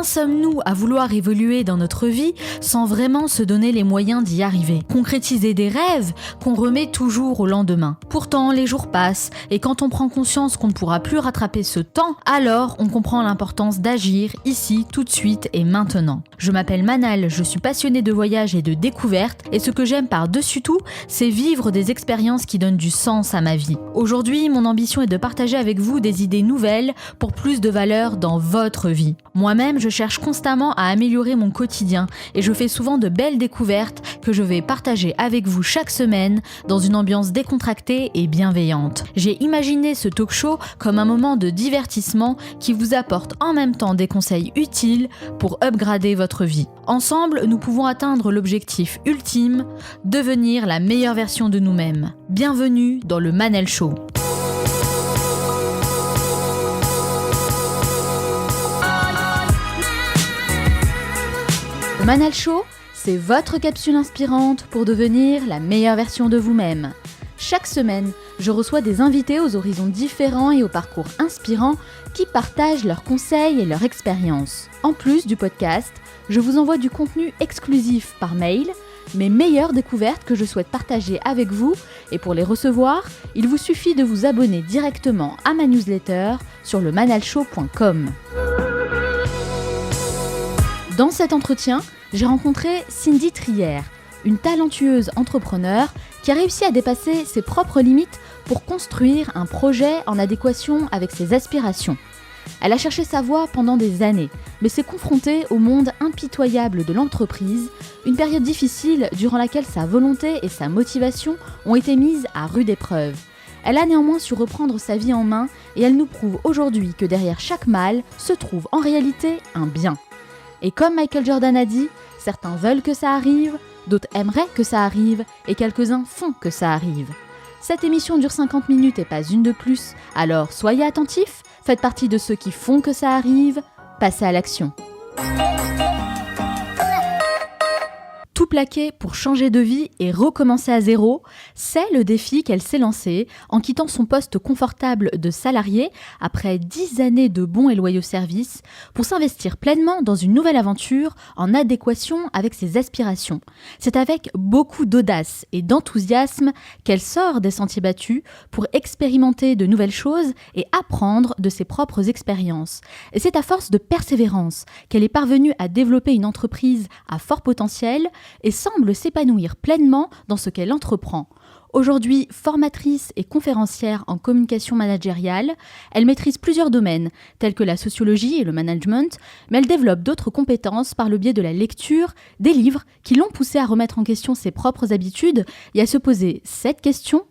Combien sommes-nous à vouloir évoluer dans notre vie sans vraiment se donner les moyens d'y arriver? Concrétiser des rêves qu'on remet toujours au lendemain. Pourtant, les jours passent et quand on prend conscience qu'on ne pourra plus rattraper ce temps, alors on comprend l'importance d'agir ici, tout de suite et maintenant. Je m'appelle Manal, je suis passionnée de voyage et de découverte et ce que j'aime par-dessus tout, c'est vivre des expériences qui donnent du sens à ma vie. Aujourd'hui, mon ambition est de partager avec vous des idées nouvelles pour plus de valeur dans votre vie. Moi-même, je cherche constamment à améliorer mon quotidien et je fais souvent de belles découvertes que je vais partager avec vous chaque semaine dans une ambiance décontractée et bienveillante. J'ai imaginé ce talk show comme un moment de divertissement qui vous apporte en même temps des conseils utiles pour upgrader votre vie. Ensemble, nous pouvons atteindre l'objectif ultime, devenir la meilleure version de nous-mêmes. Bienvenue dans le Manal Show. Le Manal Show, c'est votre capsule inspirante pour devenir la meilleure version de vous-même. Chaque semaine, je reçois des invités aux horizons différents et aux parcours inspirants qui partagent leurs conseils et leurs expériences. En plus du podcast, je vous envoie du contenu exclusif par mail, mes meilleures découvertes que je souhaite partager avec vous, et pour les recevoir, il vous suffit de vous abonner directement à ma newsletter sur lemanalshow.com. Dans cet entretien, j'ai rencontré Cindy Trière, une talentueuse entrepreneur qui a réussi à dépasser ses propres limites pour construire un projet en adéquation avec ses aspirations. Elle a cherché sa voie pendant des années, mais s'est confrontée au monde impitoyable de l'entreprise, une période difficile durant laquelle sa volonté et sa motivation ont été mises à rude épreuve. Elle a néanmoins su reprendre sa vie en main et elle nous prouve aujourd'hui que derrière chaque mal se trouve en réalité un bien. Et comme Michael Jordan a dit, certains veulent que ça arrive, d'autres aimeraient que ça arrive et quelques-uns font que ça arrive. Cette émission dure 50 minutes et pas une de plus, alors soyez attentifs, faites partie de ceux qui font que ça arrive, passez à l'action. Tout plaquer pour changer de vie et recommencer à zéro, c'est le défi qu'elle s'est lancé en quittant son poste confortable de salarié après 10 années de bons et loyaux services pour s'investir pleinement dans une nouvelle aventure en adéquation avec ses aspirations. C'est avec beaucoup d'audace et d'enthousiasme qu'elle sort des sentiers battus pour expérimenter de nouvelles choses et apprendre de ses propres expériences. Et c'est à force de persévérance qu'elle est parvenue à développer une entreprise à fort potentiel et semble s'épanouir pleinement dans ce qu'elle entreprend. Aujourd'hui formatrice et conférencière en communication managériale, elle maîtrise plusieurs domaines, tels que la sociologie et le management, mais elle développe d'autres compétences par le biais de la lecture, des livres qui l'ont poussée à remettre en question ses propres habitudes et à se poser cette question: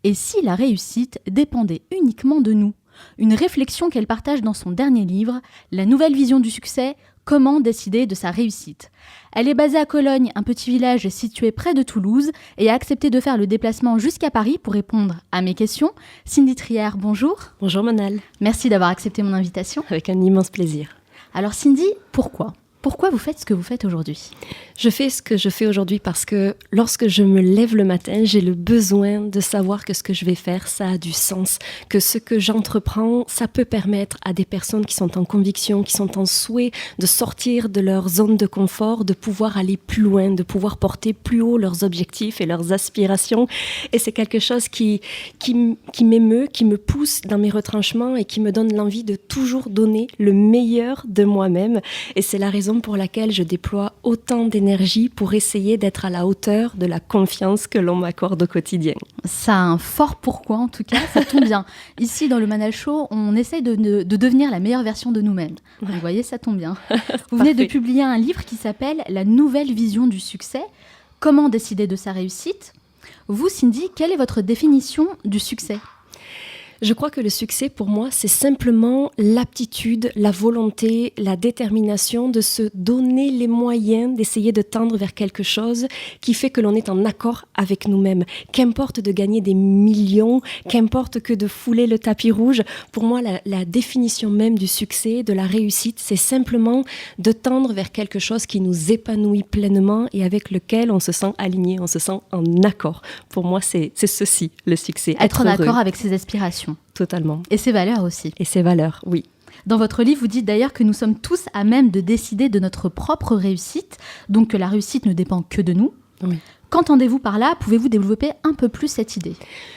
et si la réussite dépendait uniquement de nous ? Une réflexion qu'elle partage dans son dernier livre, La nouvelle vision du succès, comment décider de sa réussite. Elle est basée à Cologne, un petit village situé près de Toulouse, et a accepté de faire le déplacement jusqu'à Paris pour répondre à mes questions. Cindy Trière, bonjour. Bonjour Manal. Merci d'avoir accepté mon invitation. Avec un immense plaisir. Alors Cindy, pourquoi vous faites ce que vous faites aujourd'hui ? Je fais ce que je fais aujourd'hui parce que lorsque je me lève le matin, j'ai le besoin de savoir que ce que je vais faire, ça a du sens. Que ce que j'entreprends, ça peut permettre à des personnes qui sont en conviction, qui sont en souhait de sortir de leur zone de confort, de pouvoir aller plus loin, de pouvoir porter plus haut leurs objectifs et leurs aspirations. Et c'est quelque chose qui m'émeut, qui me pousse dans mes retranchements et qui me donne l'envie de toujours donner le meilleur de moi-même. Et c'est la raison pour laquelle je déploie autant d'énergie pour essayer d'être à la hauteur de la confiance que l'on m'accorde au quotidien. Ça a un fort pourquoi, en tout cas, ça tombe bien. Ici, dans le Manal Show, on essaye de devenir la meilleure version de nous-mêmes. Donc, vous voyez, ça tombe bien. Vous venez de publier un livre qui s'appelle « La nouvelle vision du succès. Comment décider de sa réussite ?» Vous, Cindy, quelle est votre définition du succès ? Je crois que le succès, pour moi, c'est simplement l'aptitude, la volonté, la détermination de se donner les moyens d'essayer de tendre vers quelque chose qui fait que l'on est en accord avec nous-mêmes. Qu'importe de gagner des millions, qu'importe que de fouler le tapis rouge, pour moi, la définition même du succès, de la réussite, c'est simplement de tendre vers quelque chose qui nous épanouit pleinement et avec lequel on se sent aligné, on se sent en accord. Pour moi, c'est ceci, le succès. Être en accord avec ses aspirations. Totalement. Et ses valeurs aussi. Et ses valeurs, oui. Dans votre livre, vous dites d'ailleurs que nous sommes tous à même de décider de notre propre réussite, donc que la réussite ne dépend que de nous. Oui. Qu'entendez-vous par là ? Pouvez-vous développer un peu plus cette idée ?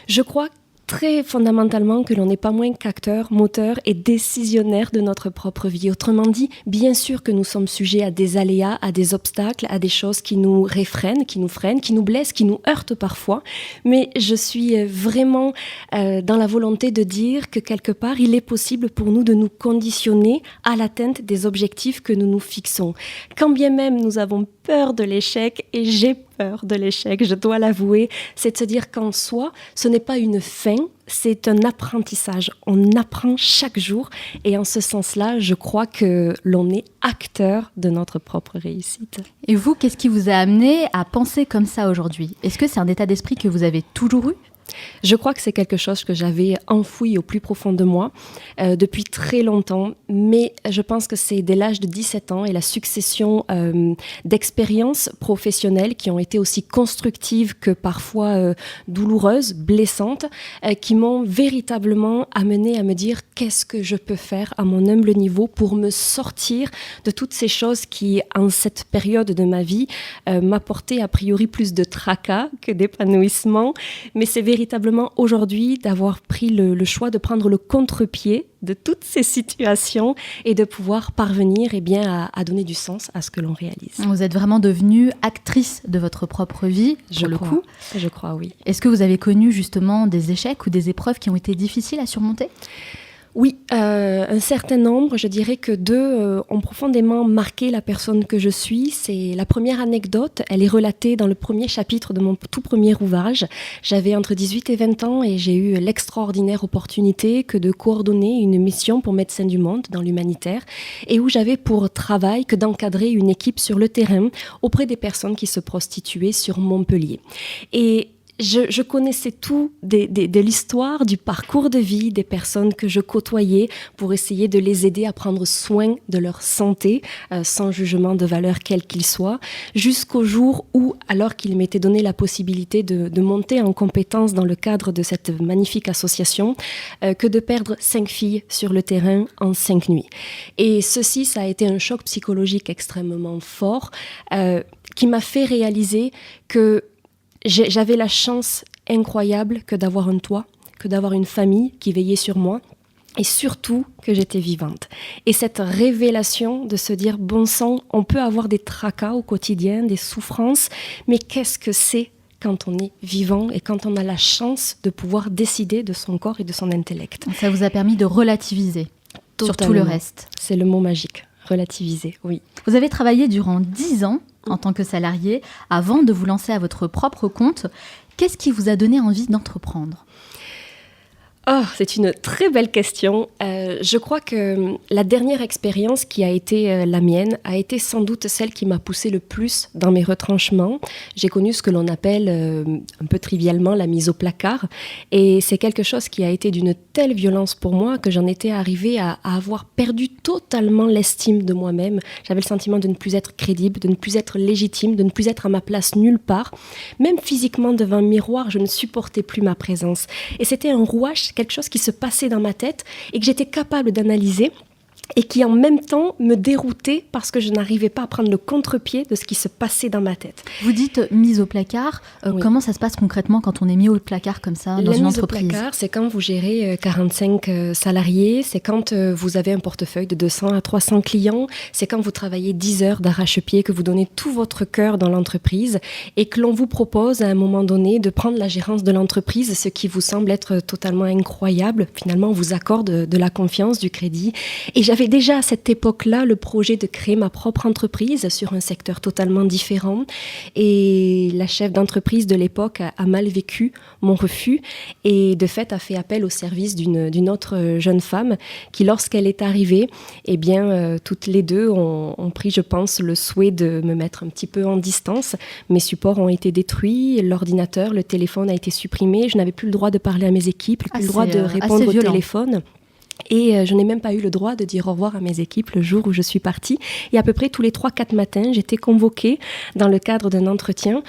Je crois très fondamentalement que l'on n'est pas moins qu'acteur, moteur et décisionnaire de notre propre vie. Autrement dit, bien sûr que nous sommes sujets à des aléas, à des obstacles, à des choses qui nous réfrènent, qui nous freinent, qui nous blessent, qui nous heurtent parfois. Mais je suis vraiment dans la volonté de dire que quelque part, il est possible pour nous de nous conditionner à l'atteinte des objectifs que nous nous fixons. Quand bien même nous avons peur de l'échec, et j'ai peur de l'échec, je dois l'avouer, c'est de se dire qu'en soi, ce n'est pas une fin, c'est un apprentissage. On apprend chaque jour et en ce sens-là, je crois que l'on est acteur de notre propre réussite. Et vous, qu'est-ce qui vous a amené à penser comme ça aujourd'hui ? Est-ce que c'est un état d'esprit que vous avez toujours eu ? Je crois que c'est quelque chose que j'avais enfoui au plus profond de moi depuis très longtemps, mais je pense que c'est dès l'âge de 17 ans et la succession d'expériences professionnelles qui ont été aussi constructives que parfois douloureuses, blessantes, qui m'ont véritablement amenée à me dire qu'est-ce que je peux faire à mon humble niveau pour me sortir de toutes ces choses qui, en cette période de ma vie, m'apportaient a priori plus de tracas que d'épanouissement, mais c'est véritablement aujourd'hui d'avoir pris le choix de prendre le contre-pied de toutes ces situations et de pouvoir parvenir à donner du sens à ce que l'on réalise. Vous êtes vraiment devenue actrice de votre propre vie, coup. Je crois, oui. Est-ce que vous avez connu justement des échecs ou des épreuves qui ont été difficiles à surmonter ? Oui, un certain nombre, je dirais que 2 ont profondément marqué la personne que je suis. C'est la première anecdote, elle est relatée dans le premier chapitre de mon tout premier ouvrage. J'avais entre 18 et 20 ans et j'ai eu l'extraordinaire opportunité que de coordonner une mission pour Médecins du Monde dans l'humanitaire et où j'avais pour travail que d'encadrer une équipe sur le terrain auprès des personnes qui se prostituaient sur Montpellier. Et je connaissais tout de l'histoire, du parcours de vie des personnes que je côtoyais pour essayer de les aider à prendre soin de leur santé, sans jugement de valeur quel qu'il soit, jusqu'au jour où, alors qu'il m'était donné la possibilité de monter en compétence dans le cadre de cette magnifique association, que de perdre 5 filles sur le terrain en 5 nuits. Et ceci, ça a été un choc psychologique extrêmement fort, qui m'a fait réaliser que j'avais la chance incroyable que d'avoir un toit, que d'avoir une famille qui veillait sur moi et surtout que j'étais vivante. Et cette révélation de se dire, bon sang, on peut avoir des tracas au quotidien, des souffrances, mais qu'est-ce que c'est quand on est vivant et quand on a la chance de pouvoir décider de son corps et de son intellect. Ça vous a permis de relativiser sur tout le reste. C'est le mot magique, relativiser, oui. Vous avez travaillé durant 10 ans en tant que salarié, avant de vous lancer à votre propre compte. Qu'est-ce qui vous a donné envie d'entreprendre ? Oh, c'est une très belle question. Je crois que la dernière expérience qui a été la mienne a été sans doute celle qui m'a poussée le plus dans mes retranchements. J'ai connu ce que l'on appelle un peu trivialement la mise au placard. Et c'est quelque chose qui a été d'une telle violence pour moi que j'en étais arrivée à avoir perdu totalement l'estime de moi-même. J'avais le sentiment de ne plus être crédible, de ne plus être légitime, de ne plus être à ma place nulle part. Même physiquement devant un miroir, je ne supportais plus ma présence. Et c'était un rouage, quelque chose qui se passait dans ma tête et que j'étais capable d'analyser et qui en même temps me déroutait parce que je n'arrivais pas à prendre le contre-pied de ce qui se passait dans ma tête. Vous dites mise au placard, oui. Comment ça se passe concrètement quand on est mis au placard comme ça dans une entreprise ? La mise au placard, c'est quand vous gérez 45 salariés, c'est quand vous avez un portefeuille de 200 à 300 clients, c'est quand vous travaillez 10 heures d'arrache-pied, que vous donnez tout votre cœur dans l'entreprise et que l'on vous propose à un moment donné de prendre la gérance de l'entreprise, ce qui vous semble être totalement incroyable. Finalement, on vous accorde de la confiance, du crédit. Et j'avais déjà à cette époque-là le projet de créer ma propre entreprise sur un secteur totalement différent. Et la chef d'entreprise de l'époque a mal vécu mon refus et de fait a fait appel au service d'une autre jeune femme qui, lorsqu'elle est arrivée, eh bien, toutes les deux ont pris, je pense, le souhait de me mettre un petit peu en distance. Mes supports ont été détruits, l'ordinateur, le téléphone a été supprimé, je n'avais plus le droit de parler à mes équipes, plus le droit de répondre au téléphone. Et je n'ai même pas eu le droit de dire au revoir à mes équipes le jour où je suis partie. Et à peu près tous les 3-4 matins, j'étais convoquée dans le cadre d'un entretien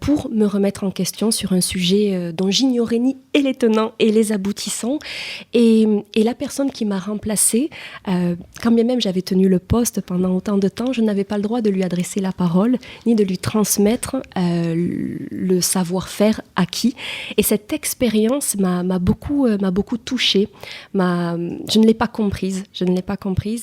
pour me remettre en question sur un sujet dont j'ignorais ni les tenants et les aboutissants. Et la personne qui m'a remplacée, quand bien même j'avais tenu le poste pendant autant de temps, je n'avais pas le droit de lui adresser la parole, ni de lui transmettre le savoir-faire acquis. Et cette expérience m'a beaucoup touchée, je ne l'ai pas comprise.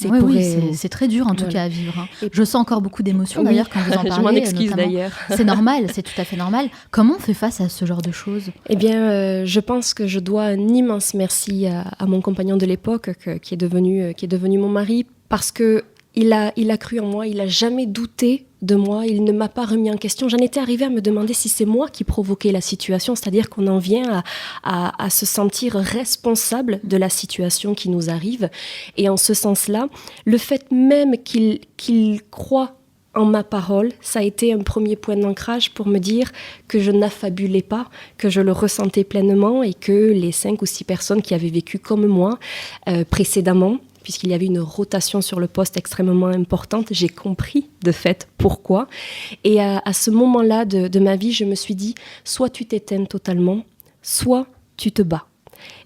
Et c'est très dur en tout cas à vivre. Hein. Je sens encore beaucoup d'émotions d'ailleurs quand vous en parlez. Je m'en excuse d'ailleurs. C'est normal, c'est tout à fait normal. Comment on fait face à ce genre de choses ? Eh bien, je pense que je dois un immense merci à mon compagnon de l'époque qui est devenu mon mari, parce que il a cru en moi, il n'a jamais douté de moi, il ne m'a pas remis en question. J'en étais arrivée à me demander si c'est moi qui provoquais la situation, c'est-à-dire qu'on en vient à se sentir responsable de la situation qui nous arrive. Et en ce sens-là, le fait même qu'il croit en ma parole, ça a été un premier point d'ancrage pour me dire que je n'affabulais pas, que je le ressentais pleinement et que les 5 ou 6 personnes qui avaient vécu comme moi précédemment, puisqu'il y avait une rotation sur le poste extrêmement importante, j'ai compris de fait pourquoi. Et à ce moment-là de ma vie, je me suis dit, soit tu t'éteins totalement, soit tu te bats.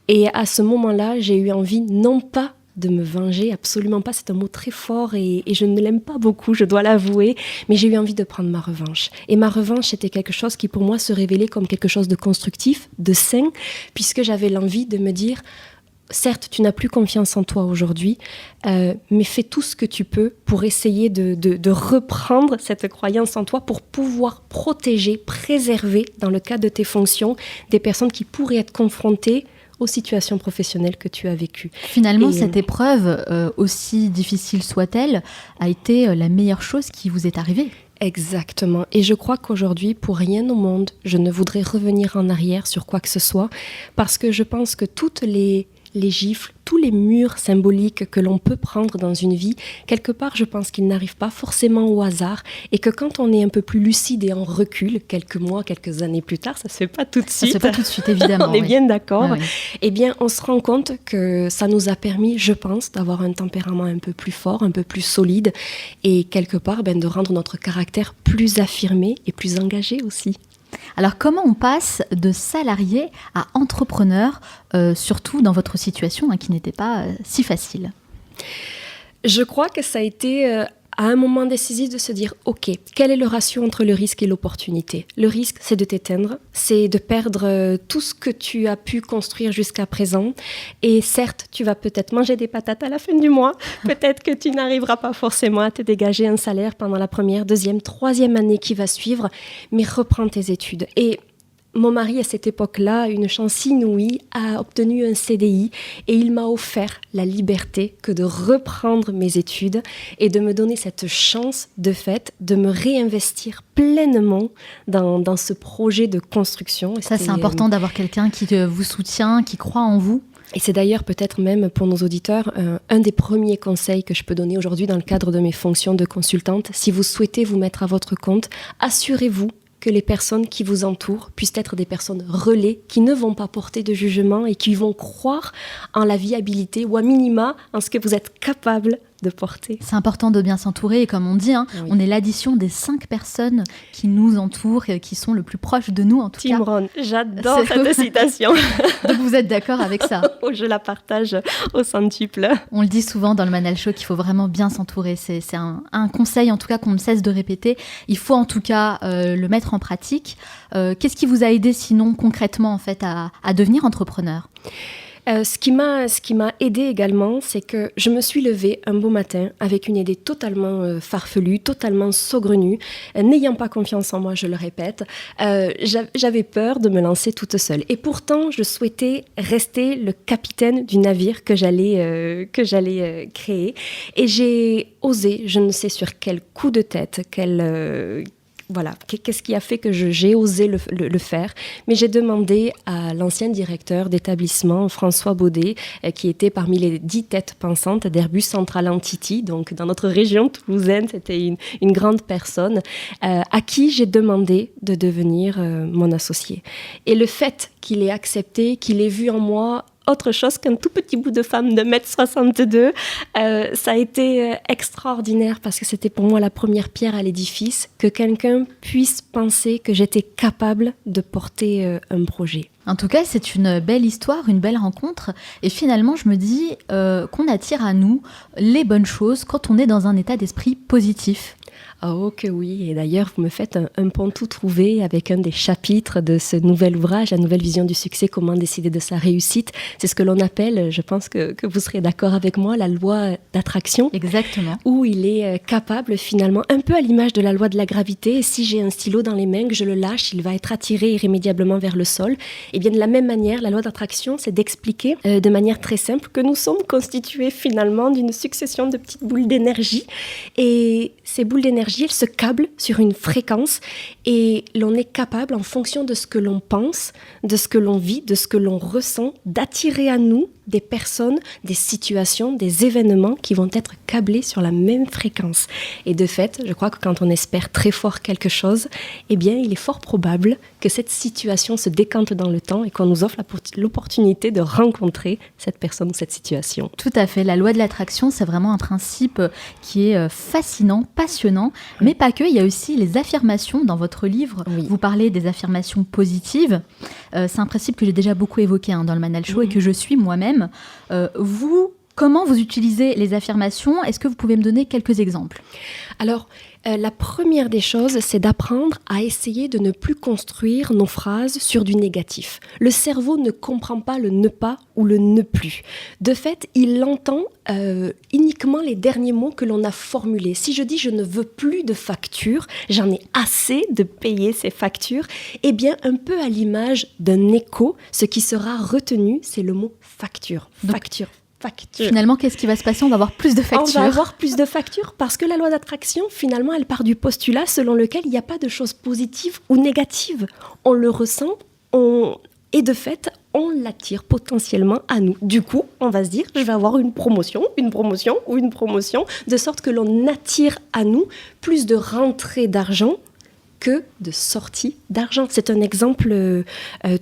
Et à ce moment-là, j'ai eu envie, non pas de me venger, absolument pas, c'est un mot très fort et je ne l'aime pas beaucoup, je dois l'avouer, mais j'ai eu envie de prendre ma revanche. Et ma revanche, c'était quelque chose qui pour moi se révélait comme quelque chose de constructif, de sain, puisque j'avais l'envie de me dire, certes, tu n'as plus confiance en toi aujourd'hui, mais fais tout ce que tu peux pour essayer de reprendre cette croyance en toi pour pouvoir protéger, préserver, dans le cadre de tes fonctions, des personnes qui pourraient être confrontées aux situations professionnelles que tu as vécues. Finalement, cette épreuve, aussi difficile soit-elle, a été la meilleure chose qui vous est arrivée. Exactement. Et je crois qu'aujourd'hui, pour rien au monde, je ne voudrais revenir en arrière sur quoi que ce soit, parce que je pense que toutes les gifles, tous les murs symboliques que l'on peut prendre dans une vie, quelque part, je pense qu'ils n'arrivent pas forcément au hasard et que quand on est un peu plus lucide et en recul, quelques mois, quelques années plus tard, ça se fait pas tout de suite. Ça se fait pas tout de suite, évidemment. On est bien d'accord. Ouais. Eh bien, on se rend compte que ça nous a permis, je pense, d'avoir un tempérament un peu plus fort, un peu plus solide et quelque part, de rendre notre caractère plus affirmé et plus engagé aussi. Alors, comment on passe de salarié à entrepreneur, surtout dans votre situation qui n'était pas si facile ? Je crois que ça a été à un moment décisif de se dire, ok, quel est le ratio entre le risque et l'opportunité ? Le risque, c'est de t'éteindre, c'est de perdre tout ce que tu as pu construire jusqu'à présent. Et certes, tu vas peut-être manger des patates à la fin du mois. Peut-être que tu n'arriveras pas forcément à te dégager un salaire pendant la première, deuxième, troisième année qui va suivre, mais reprends tes études. Et mon mari, à cette époque-là, une chance inouïe, a obtenu un CDI et il m'a offert la liberté que de reprendre mes études et de me donner cette chance, de fait, de me réinvestir pleinement dans ce projet de construction. Et ça, c'est important d'avoir quelqu'un qui vous soutient, qui croit en vous. Et c'est d'ailleurs peut-être même pour nos auditeurs un des premiers conseils que je peux donner aujourd'hui dans le cadre de mes fonctions de consultante. Si vous souhaitez vous mettre à votre compte, assurez-vous que les personnes qui vous entourent puissent être des personnes relais qui ne vont pas porter de jugement et qui vont croire en la viabilité ou à minima en ce que vous êtes capable de porter. C'est important de bien s'entourer et comme on dit, oui. On est l'addition des 5 personnes qui nous entourent et qui sont le plus proches de nous en tout Tim cas. Ron, j'adore cette citation. Donc vous êtes d'accord avec ça ? Oh, je la partage au centuple. On le dit souvent dans le Manal Show qu'il faut vraiment bien s'entourer. C'est un conseil en tout cas qu'on ne cesse de répéter. Il faut en tout cas le mettre en pratique. Qu'est-ce qui vous a aidé sinon concrètement en fait à devenir entrepreneur ? Ce qui m'a aidée également, c'est que je me suis levée un beau matin avec une idée totalement farfelue, totalement saugrenue, n'ayant pas confiance en moi, je le répète. J'avais peur de me lancer toute seule. Et pourtant, je souhaitais rester le capitaine du navire que j'allais créer. Et j'ai osé, je ne sais sur quel coup de tête, voilà, qu'est-ce qui a fait que j'ai osé le faire ? Mais j'ai demandé à l'ancien directeur d'établissement, François Baudet, qui était parmi les 10 têtes pensantes d'Airbus Central Entity, donc dans notre région toulousaine, c'était une grande personne, à qui j'ai demandé de devenir mon associé. Et le fait qu'il ait accepté, qu'il ait vu en moi autre chose qu'un tout petit bout de femme de 1m62. Ça a été extraordinaire parce que c'était pour moi la première pierre à l'édifice, que quelqu'un puisse penser que j'étais capable de porter un projet. En tout cas, c'est une belle histoire, une belle rencontre. Et finalement, je me dis qu'on attire à nous les bonnes choses quand on est dans un état d'esprit positif. Oh que oui, et d'ailleurs vous me faites un pont tout trouvé avec un des chapitres de ce nouvel ouvrage, La nouvelle vision du succès, comment décider de sa réussite. C'est ce que l'on appelle, je pense que vous serez d'accord avec moi, la loi d'attraction. Exactement. Où il est capable finalement, un peu à l'image de la loi de la gravité, et si j'ai un stylo dans les mains, que je le lâche, il va être attiré irrémédiablement vers le sol. Et bien de la même manière, la loi d'attraction, c'est d'expliquer de manière très simple que nous sommes constitués finalement d'une succession de petites boules d'énergie. Et ces boules d'énergie, elles se câblent sur une fréquence et l'on est capable, en fonction de ce que l'on pense, de ce que l'on vit, de ce que l'on ressent, d'attirer à nous des personnes, des situations, des événements qui vont être câblés sur la même fréquence. Et de fait, je crois que quand on espère très fort quelque chose, eh bien, il est fort probable que cette situation se décante dans le temps et qu'on nous offre l'opportunité de rencontrer cette personne ou cette situation. Tout à fait. La loi de l'attraction, c'est vraiment un principe qui est fascinant, passionnant, mais pas que. Il y a aussi les affirmations dans votre livre. Oui. Vous parlez des affirmations positives. C'est un principe que j'ai déjà beaucoup évoqué dans le Manal Show et que je suis moi-même. Comment vous utilisez les affirmations ? Est-ce que vous pouvez me donner quelques exemples ? Alors, la première des choses, c'est d'apprendre à essayer de ne plus construire nos phrases sur du négatif. Le cerveau ne comprend pas le ne pas ou le ne plus. De fait, il entend uniquement les derniers mots que l'on a formulés. Si je dis « je ne veux plus de factures », j'en ai assez de payer ces factures, eh bien, un peu à l'image d'un écho, ce qui sera retenu, c'est le mot « facture ». Facture. Facture. Finalement, qu'est-ce qui va se passer ? On va avoir plus de factures. On va avoir plus de factures parce que la loi d'attraction, finalement, elle part du postulat selon lequel il n'y a pas de choses positives ou négatives. On le ressent et de fait, on l'attire potentiellement à nous. Du coup, on va se dire, je vais avoir une promotion, de sorte que l'on attire à nous plus de rentrées d'argent que de sortie d'argent. C'est un exemple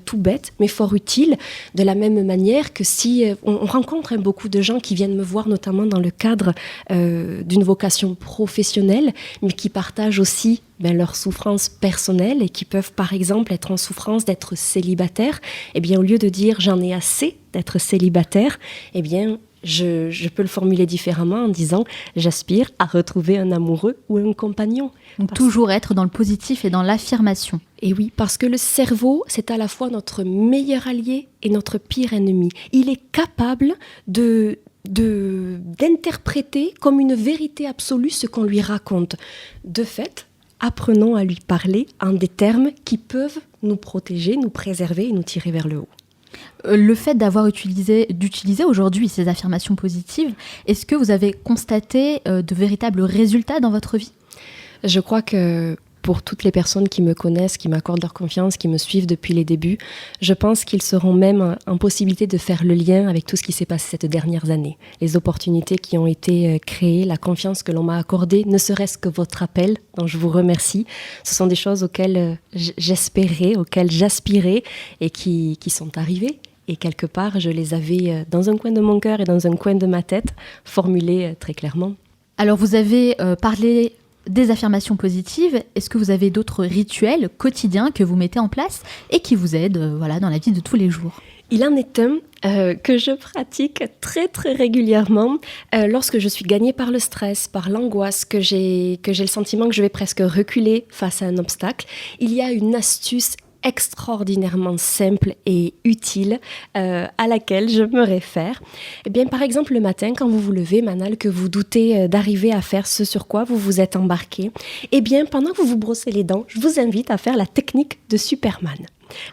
tout bête, mais fort utile, de la même manière que si on rencontre beaucoup de gens qui viennent me voir, notamment dans le cadre d'une vocation professionnelle, mais qui partagent aussi leurs souffrances personnelles et qui peuvent, par exemple, être en souffrance d'être célibataire. Eh bien, au lieu de dire « j'en ai assez d'être célibataire », eh bien, je peux le formuler différemment en disant « j'aspire à retrouver un amoureux ou un compagnon ». Donc toujours être dans le positif et dans l'affirmation. Et oui, parce que le cerveau, c'est à la fois notre meilleur allié et notre pire ennemi. Il est capable d'interpréter comme une vérité absolue ce qu'on lui raconte. De fait, apprenons à lui parler en des termes qui peuvent nous protéger, nous préserver et nous tirer vers le haut. Le fait d'utiliser aujourd'hui ces affirmations positives, est-ce que vous avez constaté de véritables résultats dans votre vie ? Je crois que pour toutes les personnes qui me connaissent, qui m'accordent leur confiance, qui me suivent depuis les débuts, je pense qu'ils seront même en possibilité de faire le lien avec tout ce qui s'est passé ces dernières années. Les opportunités qui ont été créées, la confiance que l'on m'a accordée, ne serait-ce que votre appel, dont je vous remercie. Ce sont des choses auxquelles j'espérais, auxquelles j'aspirais et qui sont arrivées. Et quelque part, je les avais dans un coin de mon cœur et dans un coin de ma tête, formulées très clairement. Alors vous avez parlé des affirmations positives. Est-ce que vous avez d'autres rituels quotidiens que vous mettez en place et qui vous aident dans la vie de tous les jours ? Il en est un que je pratique très très régulièrement lorsque je suis gagnée par le stress, par l'angoisse, que j'ai le sentiment que je vais presque reculer face à un obstacle. Il y a une astuce extraordinairement simple et utile à laquelle je me réfère. Eh bien, par exemple, le matin, quand vous vous levez, Manal, que vous doutez d'arriver à faire ce sur quoi vous vous êtes embarqué, eh bien, pendant que vous vous brossez les dents, je vous invite à faire la technique de Superman.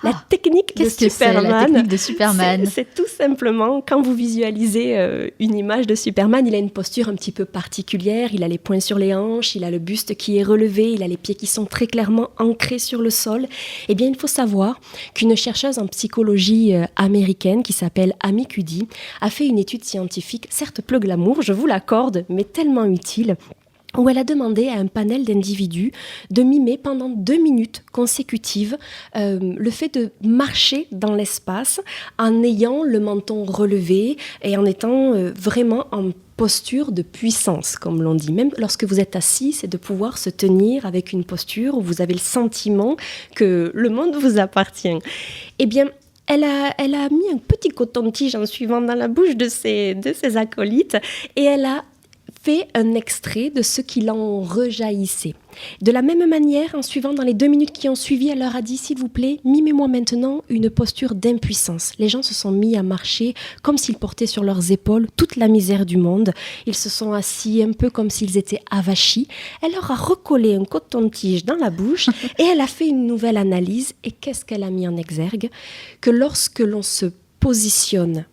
La technique de Superman, c'est tout simplement quand vous visualisez une image de Superman, il a une posture un petit peu particulière, il a les poings sur les hanches, il a le buste qui est relevé, il a les pieds qui sont très clairement ancrés sur le sol. Eh bien, il faut savoir qu'une chercheuse en psychologie américaine qui s'appelle Amy Cuddy a fait une étude scientifique, certes peu glamour, je vous l'accorde, mais tellement utile, où elle a demandé à un panel d'individus de mimer pendant 2 minutes consécutives le fait de marcher dans l'espace en ayant le menton relevé et en étant vraiment en posture de puissance, comme l'on dit. Même lorsque vous êtes assis, c'est de pouvoir se tenir avec une posture où vous avez le sentiment que le monde vous appartient. Eh bien, elle a mis un petit coton-tige en suivant dans la bouche de ses acolytes et elle a fait un extrait de ce qui en rejaillissait. De la même manière, en suivant dans les 2 minutes qui ont suivi, elle leur a dit « S'il vous plaît, mimez-moi maintenant une posture d'impuissance ». Les gens se sont mis à marcher comme s'ils portaient sur leurs épaules toute la misère du monde. Ils se sont assis un peu comme s'ils étaient avachis. Elle leur a recollé un coton-tige dans la bouche et elle a fait une nouvelle analyse. Et qu'est-ce qu'elle a mis en exergue ? Que lorsque l'on se positionne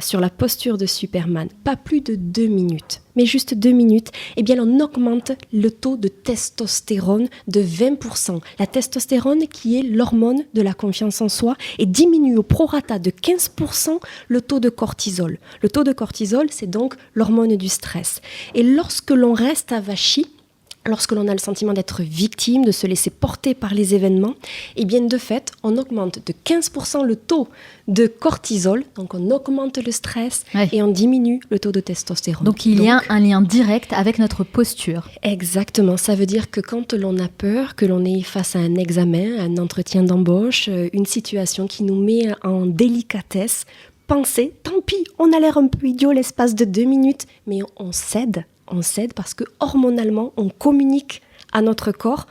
sur la posture de Superman, pas plus de 2 minutes, mais juste 2 minutes, eh bien on augmente le taux de testostérone de 20%. La testostérone qui est l'hormone de la confiance en soi et diminue au prorata de 15% le taux de cortisol. Le taux de cortisol, c'est donc l'hormone du stress. Et lorsque l'on reste avachi, lorsque l'on a le sentiment d'être victime, de se laisser porter par les événements, eh bien de fait, on augmente de 15% le taux de cortisol, donc on augmente le stress et on diminue le taux de testostérone. Donc il y a un lien direct avec notre posture. Exactement, ça veut dire que quand l'on a peur, que l'on est face à un examen, un entretien d'embauche, une situation qui nous met en délicatesse, pensez, tant pis, on a l'air un peu idiot l'espace de 2 minutes, mais on cède. On cède parce que hormonalement, on communique à notre corps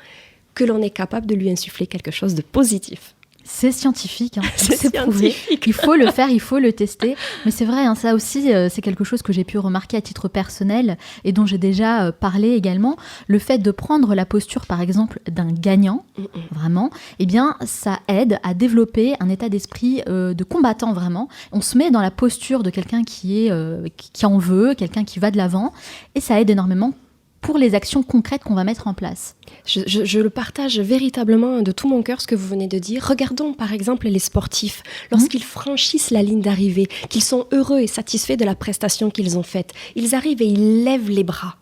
que l'on est capable de lui insuffler quelque chose de positif. C'est scientifique, c'est prouvé. Il faut le faire, il faut le tester. Mais c'est vrai, ça aussi, c'est quelque chose que j'ai pu remarquer à titre personnel et dont j'ai déjà parlé également. Le fait de prendre la posture, par exemple, d'un gagnant, vraiment, eh bien, ça aide à développer un état d'esprit de combattant, vraiment. On se met dans la posture de quelqu'un qui en veut, quelqu'un qui va de l'avant, et ça aide énormément pour les actions concrètes qu'on va mettre en place. Je le partage véritablement de tout mon cœur, ce que vous venez de dire. Regardons par exemple les sportifs, lorsqu'ils franchissent la ligne d'arrivée, qu'ils sont heureux et satisfaits de la prestation qu'ils ont faite, ils arrivent et ils lèvent les bras.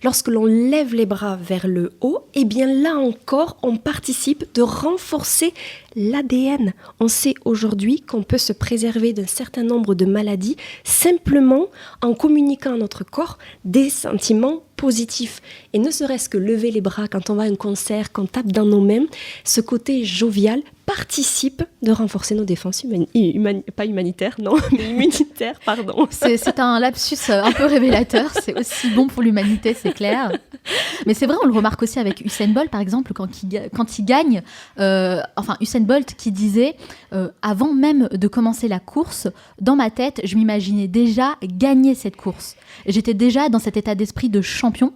Lorsque l'on lève les bras vers le haut, eh bien là encore, on participe de renforcer l'ADN. On sait aujourd'hui qu'on peut se préserver d'un certain nombre de maladies simplement en communiquant à notre corps des sentiments positifs. Et ne serait-ce que lever les bras quand on va à un concert, qu'on tape dans nos mains, ce côté jovial participe de renforcer nos défenses pas humanitaires, non, mais immunitaires, pardon. C'est un lapsus un peu révélateur, c'est aussi bon pour l'humanité, c'est clair. Mais c'est vrai, on le remarque aussi avec Usain Bolt, par exemple, quand il gagne, Usain Bolt qui disait, avant même de commencer la course, dans ma tête, je m'imaginais déjà gagner cette course. J'étais déjà dans cet état d'esprit de champion.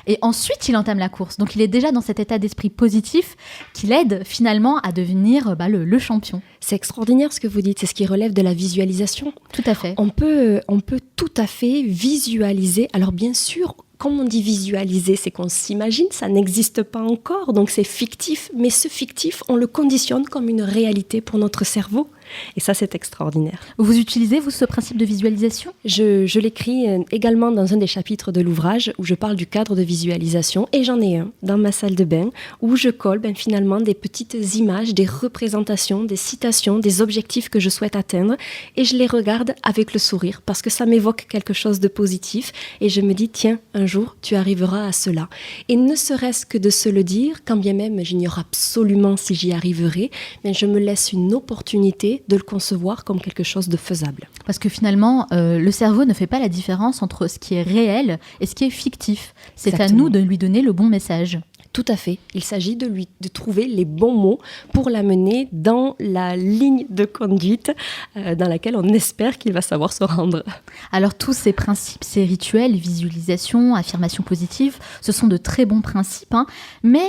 Et ensuite, il entame la course. Donc, il est déjà dans cet état d'esprit positif qui l'aide finalement à devenir le champion. C'est extraordinaire ce que vous dites. C'est ce qui relève de la visualisation. Tout à fait. On peut tout à fait visualiser. Alors, bien sûr, quand on dit visualiser, c'est qu'on s'imagine, ça n'existe pas encore. Donc, c'est fictif. Mais ce fictif, on le conditionne comme une réalité pour notre cerveau. Et ça, c'est extraordinaire. Vous utilisez, vous, ce principe de visualisation ? Je l'écris également dans un des chapitres de l'ouvrage où je parle du cadre de visualisation. Et j'en ai un dans ma salle de bain où je colle finalement des petites images, des représentations, des citations, des objectifs que je souhaite atteindre. Et je les regarde avec le sourire parce que ça m'évoque quelque chose de positif. Et je me dis, tiens, un jour, tu arriveras à cela. Et ne serait-ce que de se le dire, quand bien même j'ignore absolument si j'y arriverai, mais je me laisse une opportunité de le concevoir comme quelque chose de faisable. Parce que finalement, le cerveau ne fait pas la différence entre ce qui est réel et ce qui est fictif. C'est Exactement. À nous de lui donner le bon message. Tout à fait. Il s'agit de trouver les bons mots pour l'amener dans la ligne de conduite dans laquelle on espère qu'il va savoir se rendre. Alors tous ces principes, ces rituels, visualisation, affirmation positive, ce sont de très bons principes, mais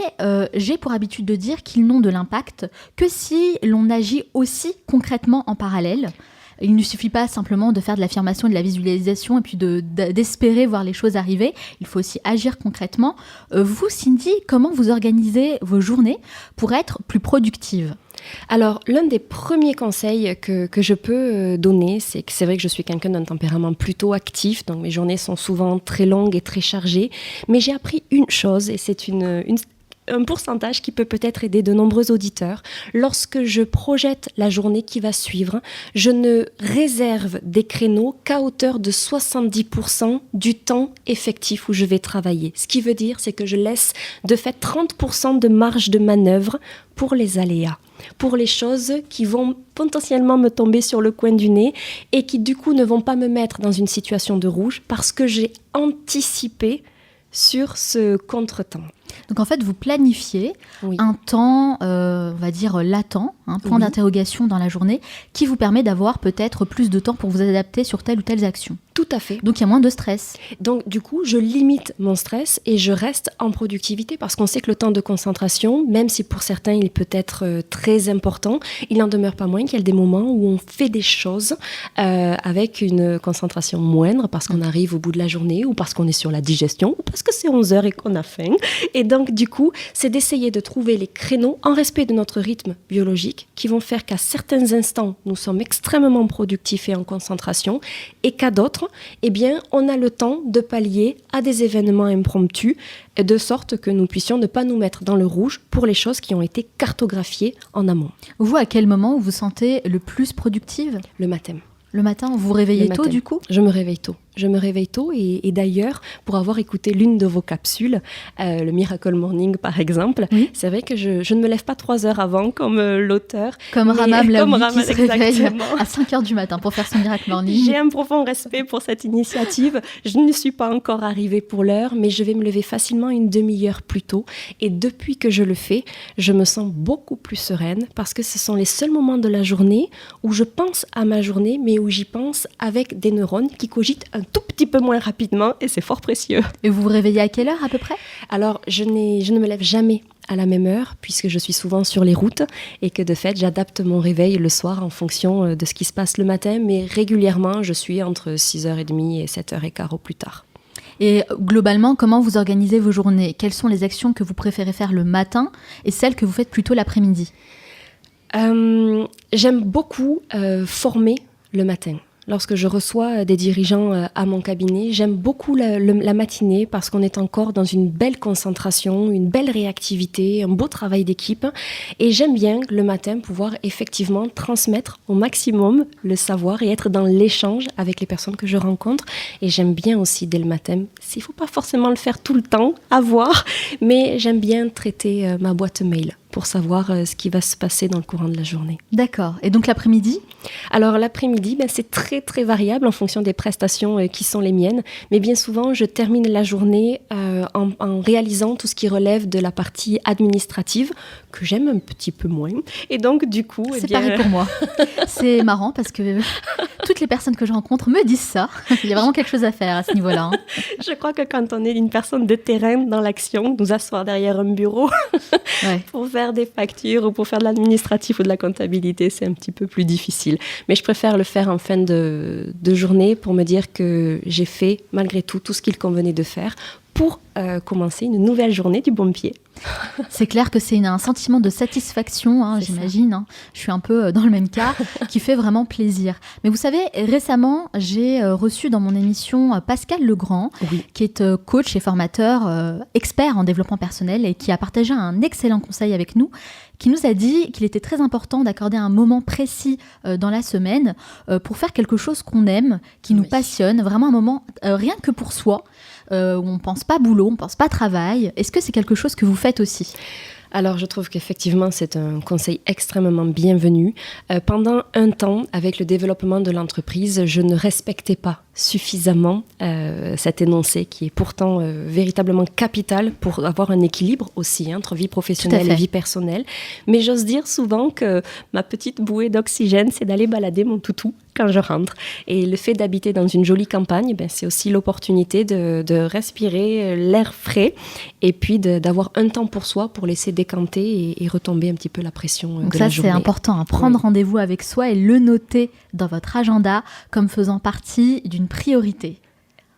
j'ai pour habitude de dire qu'ils n'ont de l'impact que si l'on agit aussi concrètement en parallèle. Il ne suffit pas simplement de faire de l'affirmation et de la visualisation et puis d'espérer voir les choses arriver. Il faut aussi agir concrètement. Vous, Cindy, comment vous organisez vos journées pour être plus productive ? Alors, l'un des premiers conseils que je peux donner, c'est que c'est vrai que je suis quelqu'un d'un tempérament plutôt actif, donc mes journées sont souvent très longues et très chargées, mais j'ai appris une chose, et c'est un pourcentage qui peut-être aider de nombreux auditeurs. Lorsque je projette la journée qui va suivre, je ne réserve des créneaux qu'à hauteur de 70% du temps effectif où je vais travailler. Ce qui veut dire, c'est que je laisse de fait 30% de marge de manœuvre pour les aléas, pour les choses qui vont potentiellement me tomber sur le coin du nez et qui du coup ne vont pas me mettre dans une situation de rouge parce que j'ai anticipé sur ce contretemps. Donc en fait, vous planifiez un temps, on va dire latent, un point d'interrogation dans la journée qui vous permet d'avoir peut-être plus de temps pour vous adapter sur telle ou telle action. Tout à fait. Donc il y a moins de stress. Donc du coup, je limite mon stress et je reste en productivité parce qu'on sait que le temps de concentration, même si pour certains il peut être très important, il n'en demeure pas moins qu'il y a des moments où on fait des choses avec une concentration moindre parce qu'on arrive au bout de la journée ou parce qu'on est sur la digestion ou parce que c'est 11 heures et qu'on a faim. Et donc du coup, c'est d'essayer de trouver les créneaux en respect de notre rythme biologique qui vont faire qu'à certains instants, nous sommes extrêmement productifs et en concentration et qu'à d'autres, eh bien, on a le temps de pallier à des événements impromptus, de sorte que nous puissions ne pas nous mettre dans le rouge pour les choses qui ont été cartographiées en amont. Vous, à quel moment vous vous sentez le plus productive ? Le matin. Le matin, vous vous réveillez tôt du coup ? Je me réveille tôt. Je me réveille tôt et d'ailleurs, pour avoir écouté l'une de vos capsules, le Miracle Morning par exemple, c'est vrai que je ne me lève pas 3 heures avant comme l'auteur. Comme Rama Blaoui qui se réveille à 5 heures du matin pour faire son Miracle Morning. J'ai un profond respect pour cette initiative. Je ne suis pas encore arrivée pour l'heure, mais je vais me lever facilement une demi-heure plus tôt. Et depuis que je le fais, je me sens beaucoup plus sereine parce que ce sont les seuls moments de la journée où je pense à ma journée, mais où j'y pense avec des neurones qui cogitent un tout petit peu moins rapidement et c'est fort précieux. Et vous vous réveillez à quelle heure à peu près ? Alors, je ne me lève jamais à la même heure puisque je suis souvent sur les routes et que de fait, j'adapte mon réveil le soir en fonction de ce qui se passe le matin, mais régulièrement, je suis entre 6h30 et 7h15 au plus tard. Et globalement, comment vous organisez vos journées ? Quelles sont les actions que vous préférez faire le matin et celles que vous faites plutôt l'après-midi ? J'aime beaucoup former le matin. Lorsque je reçois des dirigeants à mon cabinet, j'aime beaucoup la matinée parce qu'on est encore dans une belle concentration, une belle réactivité, un beau travail d'équipe. Et j'aime bien le matin pouvoir effectivement transmettre au maximum le savoir et être dans l'échange avec les personnes que je rencontre. Et j'aime bien aussi dès le matin, s'il ne faut pas forcément le faire tout le temps, à voir, mais j'aime bien traiter ma boîte mail pour savoir ce qui va se passer dans le courant de la journée. D'accord. Et donc l'après-midi ? Alors l'après-midi, c'est très très variable en fonction des prestations qui sont les miennes. Mais bien souvent, je termine la journée en réalisant tout ce qui relève de la partie administrative, que j'aime un petit peu moins. Et donc du coup... C'est pareil pour moi. C'est marrant parce que toutes les personnes que je rencontre me disent ça. Il y a vraiment quelque chose à faire à ce niveau-là. Je crois que quand on est une personne de terrain dans l'action, nous asseoir derrière un bureau pour faire des factures ou pour faire de l'administratif ou de la comptabilité, c'est un petit peu plus difficile. Mais je préfère le faire en fin de journée pour me dire que j'ai fait malgré tout ce qu'il convenait de faire pour commencer une nouvelle journée du bon pied. C'est clair que c'est un sentiment de satisfaction, j'imagine. Je suis un peu dans le même cas, qui fait vraiment plaisir. Mais vous savez, récemment, j'ai reçu dans mon émission Pascal Legrand, qui est coach et formateur expert en développement personnel et qui a partagé un excellent conseil avec nous, qui nous a dit qu'il était très important d'accorder un moment précis dans la semaine pour faire quelque chose qu'on aime, qui nous passionne, vraiment un moment rien que pour soi, où on ne pense pas boulot, on ne pense pas travail. Est-ce que c'est quelque chose que vous faites aussi ? Alors, je trouve qu'effectivement, c'est un conseil extrêmement bienvenu. Pendant un temps, avec le développement de l'entreprise, je ne respectais pas suffisamment cet énoncé qui est pourtant véritablement capital pour avoir un équilibre aussi entre vie professionnelle et vie personnelle. Mais j'ose dire souvent que ma petite bouée d'oxygène, c'est d'aller balader mon toutou quand je rentre. Et le fait d'habiter dans une jolie campagne, c'est aussi l'opportunité de respirer l'air frais et puis d'avoir un temps pour soi pour laisser décanter et retomber un petit peu la pression de la journée. Donc ça, c'est important, prendre rendez-vous avec soi et le noter dans votre agenda comme faisant partie d'une priorité.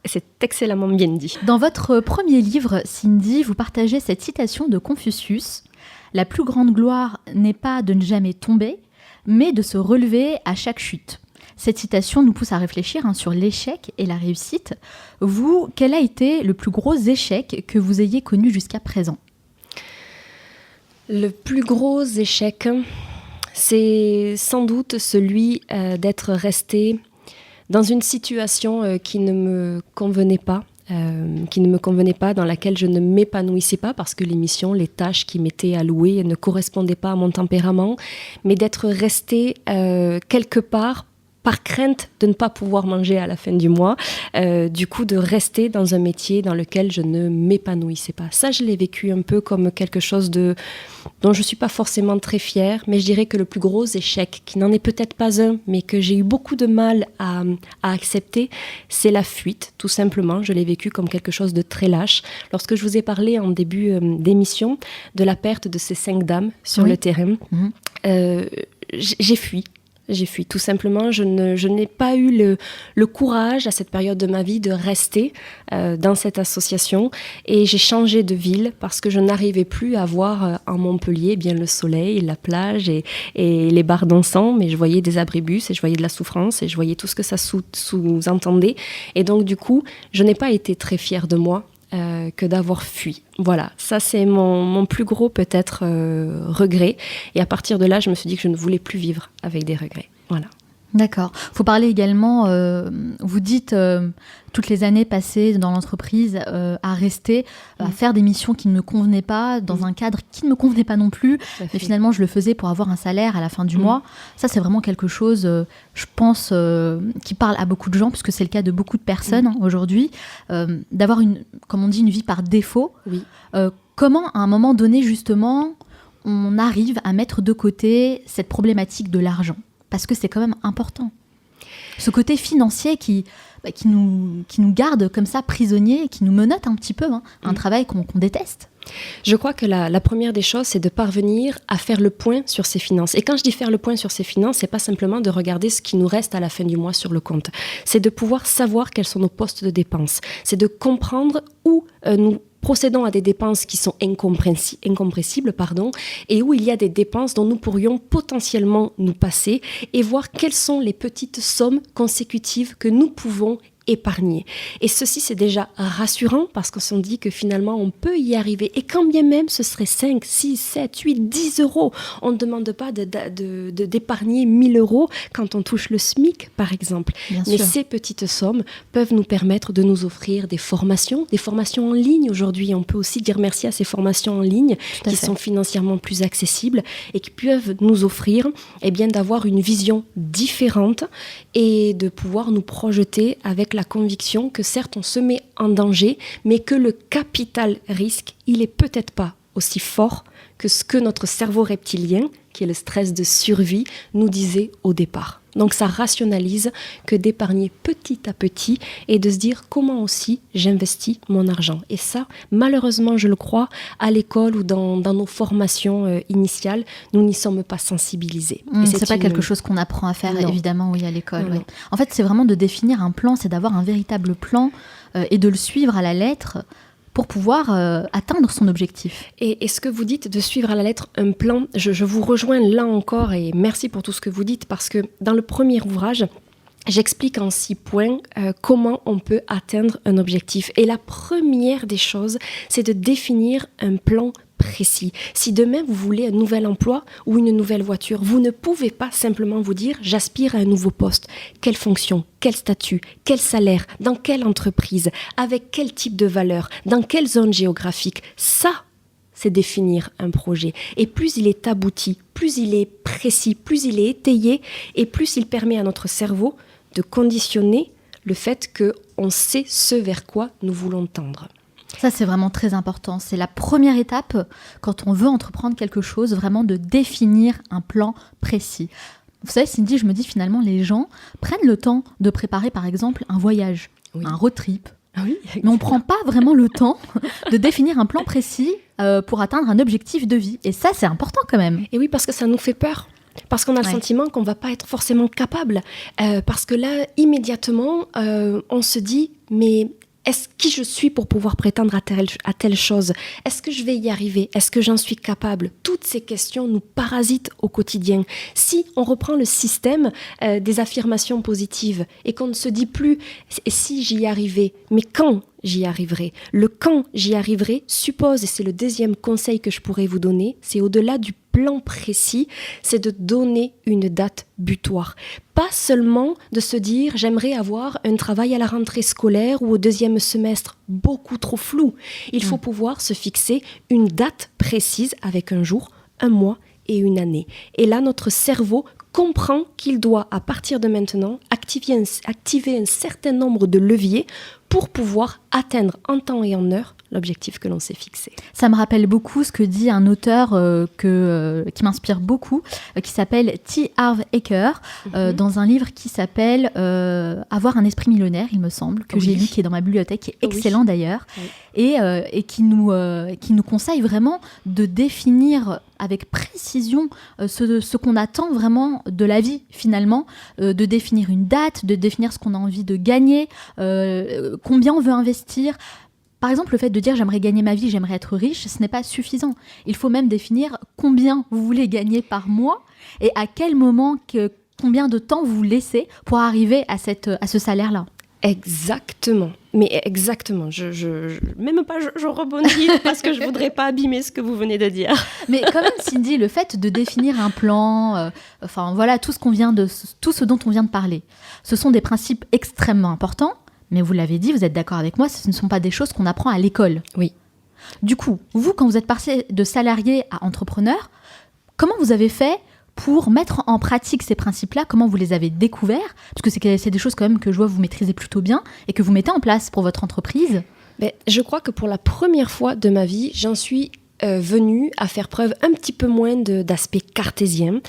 C'est excellemment bien dit. Dans votre premier livre, Cindy, vous partagez cette citation de Confucius. « La plus grande gloire n'est pas de ne jamais tomber, mais de se relever à chaque chute. » Cette citation nous pousse à réfléchir sur l'échec et la réussite. Vous, quel a été le plus gros échec que vous ayez connu jusqu'à présent ? Le plus gros échec, c'est sans doute celui d'être resté dans une situation qui ne me convenait pas. Dans laquelle je ne m'épanouissais pas parce que les missions, les tâches qui m'étaient allouées ne correspondaient pas à mon tempérament, mais d'être resté quelque part par crainte de ne pas pouvoir manger à la fin du mois, du coup de rester dans un métier dans lequel je ne m'épanouissais pas. Ça, je l'ai vécu un peu comme quelque chose dont je ne suis pas forcément très fière, mais je dirais que le plus gros échec, qui n'en est peut-être pas un, mais que j'ai eu beaucoup de mal à accepter, c'est la fuite, tout simplement. Je l'ai vécu comme quelque chose de très lâche. Lorsque je vous ai parlé en début d'émission de la perte de ces 5 dames sur le terrain, j'ai fui. J'ai fui, tout simplement. Je n'ai pas eu le courage à cette période de ma vie de rester dans cette association et j'ai changé de ville parce que je n'arrivais plus à voir en Montpellier bien le soleil, la plage et les bars dansants, mais je voyais des abribus et je voyais de la souffrance et je voyais tout ce que ça sous-entendait. Et donc du coup, je n'ai pas été très fière de moi. Que d'avoir fui. Voilà, ça c'est mon plus gros peut-être regret. Et à partir de là, je me suis dit que je ne voulais plus vivre avec des regrets. Voilà. D'accord. Il faut parler également, vous dites toutes les années passées dans l'entreprise à rester, à faire des missions qui ne me convenaient pas, dans un cadre qui ne me convenait pas non plus, mais finalement je le faisais pour avoir un salaire à la fin du mois. Ça c'est vraiment quelque chose, je pense, qui parle à beaucoup de gens, puisque c'est le cas de beaucoup de personnes aujourd'hui, d'avoir comme on dit, une vie par défaut. Oui. Comment à un moment donné justement on arrive à mettre de côté cette problématique de l'argent ? Parce que c'est quand même important. Ce côté financier qui nous garde comme ça prisonniers, qui nous menotte un petit peu, un travail qu'on déteste. Je crois que la première des choses, c'est de parvenir à faire le point sur ses finances. Et quand je dis faire le point sur ses finances, c'est pas simplement de regarder ce qui nous reste à la fin du mois sur le compte. C'est de pouvoir savoir quels sont nos postes de dépenses. C'est de comprendre où nous procédons à des dépenses qui sont incompressibles, et où il y a des dépenses dont nous pourrions potentiellement nous passer et voir quelles sont les petites sommes consécutives que nous pouvons épargner. Et ceci, c'est déjà rassurant parce qu'on se dit que finalement, on peut y arriver. Et quand bien même, ce serait 5, 6, 7, 8, 10 euros. On ne demande pas d'épargner 1000 euros quand on touche le SMIC, par exemple. Mais ces petites sommes peuvent nous permettre de nous offrir des formations en ligne. Aujourd'hui, on peut aussi dire merci à ces formations en ligne qui sont financièrement plus accessibles et qui peuvent nous offrir d'avoir une vision différente et de pouvoir nous projeter avec la conviction que certes on se met en danger, mais que le capital risque, il est peut-être pas aussi fort que ce que notre cerveau reptilien, qui est le stress de survie, nous disait au départ. Donc ça rationalise que d'épargner petit à petit et de se dire comment aussi j'investis mon argent. Et ça, malheureusement, je le crois, à l'école ou dans nos formations initiales, nous n'y sommes pas sensibilisés. C'est pas quelque chose qu'on apprend à faire, évidemment, à l'école. Oui. En fait, c'est vraiment de définir un plan, c'est d'avoir un véritable plan et de le suivre à la lettre pour pouvoir atteindre son objectif. Et ce que vous dites de suivre à la lettre un plan, je vous rejoins là encore et merci pour tout ce que vous dites parce que dans le premier ouvrage, j'explique en 6 points comment on peut atteindre un objectif. Et la première des choses, c'est de définir un plan précis. Si demain vous voulez un nouvel emploi ou une nouvelle voiture, vous ne pouvez pas simplement vous dire j'aspire à un nouveau poste. Quelle fonction, quel statut, quel salaire, dans quelle entreprise, avec quel type de valeur, dans quelle zone géographique. Ça, c'est définir un projet. Et plus il est abouti, plus il est précis, plus il est étayé et plus il permet à notre cerveau de conditionner le fait qu'on sait ce vers quoi nous voulons tendre. Ça, c'est vraiment très important. C'est la première étape quand on veut entreprendre quelque chose, vraiment de définir un plan précis. Vous savez, Cindy, je me dis finalement, les gens prennent le temps de préparer, par exemple, un voyage, un road trip. Oui, mais on ne prend pas vraiment le temps de définir un plan précis pour atteindre un objectif de vie. Et ça, c'est important quand même. Et oui, parce que ça nous fait peur. Parce qu'on a le sentiment qu'on ne va pas être forcément capable. Parce que là, immédiatement, on se dit, mais est-ce qui je suis pour pouvoir prétendre à telle chose ? Est-ce que je vais y arriver ? Est-ce que j'en suis capable ? Toutes ces questions nous parasitent au quotidien. Si on reprend le système des affirmations positives et qu'on ne se dit plus « si j'y arrivais », mais quand j'y arriverai ? Le quand j'y arriverai suppose, et c'est le deuxième conseil que je pourrais vous donner, c'est au-delà du plan précis, c'est de donner une date butoir. Pas seulement de se dire j'aimerais avoir un travail à la rentrée scolaire ou au deuxième semestre, beaucoup trop flou. Il faut pouvoir se fixer une date précise avec un jour, un mois et une année. Et là, notre cerveau comprend qu'il doit, à partir de maintenant, activer un certain nombre de leviers pour pouvoir atteindre en temps et en heure l'objectif que l'on s'est fixé. Ça me rappelle beaucoup ce que dit un auteur qui m'inspire beaucoup, qui s'appelle T. Harv Eker, dans un livre qui s'appelle Avoir un esprit millionnaire, il me semble, que j'ai lu, qui est dans ma bibliothèque, qui est excellent d'ailleurs, et qui nous conseille vraiment de définir avec précision ce qu'on attend vraiment de la vie finalement, de définir une date, de définir ce qu'on a envie de gagner, combien on veut investir. Par exemple, le fait de dire j'aimerais gagner ma vie, j'aimerais être riche, ce n'est pas suffisant. Il faut même définir combien vous voulez gagner par mois et à quel moment, combien de temps vous laissez pour arriver à ce salaire-là. Exactement, mais exactement. Je rebondis parce que je voudrais pas abîmer ce que vous venez de dire. Mais quand même, Cindy, le fait de définir un plan, voilà, tout ce dont on vient de parler, ce sont des principes extrêmement importants. Mais vous l'avez dit, vous êtes d'accord avec moi, ce ne sont pas des choses qu'on apprend à l'école. Oui. Du coup, vous, quand vous êtes passé de salarié à entrepreneur, comment vous avez fait pour mettre en pratique ces principes-là ? Comment vous les avez découverts ? Parce que c'est des choses quand même que je vois vous maîtrisez plutôt bien et que vous mettez en place pour votre entreprise. Je crois que pour la première fois de ma vie, j'en suis venue à faire preuve un petit peu moins d'aspect cartésien